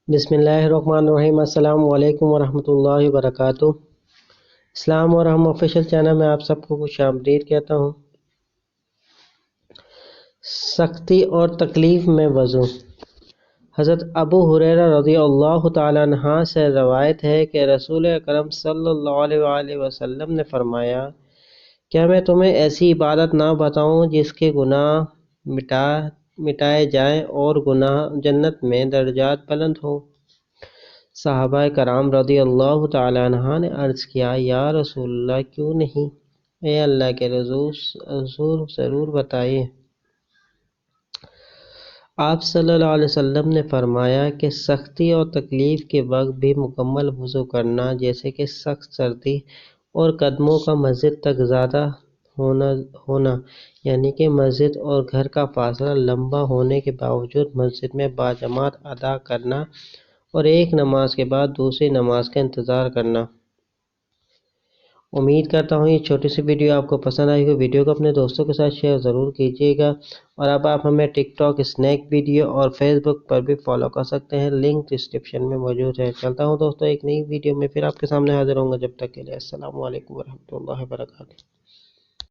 بسم اللہ الرحمن الرحیم۔ السلام علیکم ورحمۃ اللہ وبرکاتہ۔ اسلام اور ہم آفیشیل چینل میں آپ سب کو خوش آمدید کہتا ہوں۔ سختی اور تکلیف میں وضو۔ حضرت ابو ہریرہ رضی اللہ تعالیٰ عنہ سے روایت ہے کہ رسول اکرم صلی اللہ علیہ وآلہ وسلم نے فرمایا، کیا میں تمہیں ایسی عبادت نہ بتاؤں جس کے گناہ مٹائے جائیں اور جنت میں درجات بلند ہوں؟ صحابہ کرام رضی اللہ تعالیٰ عنہ نے عرض کیا، یا رسول اللہ کیوں نہیں؟ اے اللہ کے رسول ضرور بتائیے۔ آپ صلی اللہ علیہ وسلم نے فرمایا کہ سختی اور تکلیف کے وقت بھی مکمل وضو کرنا، جیسے کہ سخت سردی اور قدموں کا مسجد تک زیادہ ہونا، یعنی کہ مسجد اور گھر کا فاصلہ لمبا ہونے کے باوجود مسجد میں باجماعت ادا کرنا اور ایک نماز کے بعد دوسری نماز کا انتظار کرنا۔ امید کرتا ہوں یہ چھوٹی سی ویڈیو آپ کو پسند آئی ہو۔ ویڈیو کو اپنے دوستوں کے ساتھ شیئر ضرور کیجیے گا، اور اب آپ ہمیں ٹک ٹاک، اسنیک ویڈیو اور فیس بک پر بھی فالو کر سکتے ہیں، لنک ڈسکرپشن میں موجود ہے۔ چلتا ہوں دوستوں، ایک نئی ویڈیو میں پھر آپ کے سامنے حاضر ہوں گا۔ جب تک کے لیے السلام علیکم ورحمۃ اللہ وبرکاتہ۔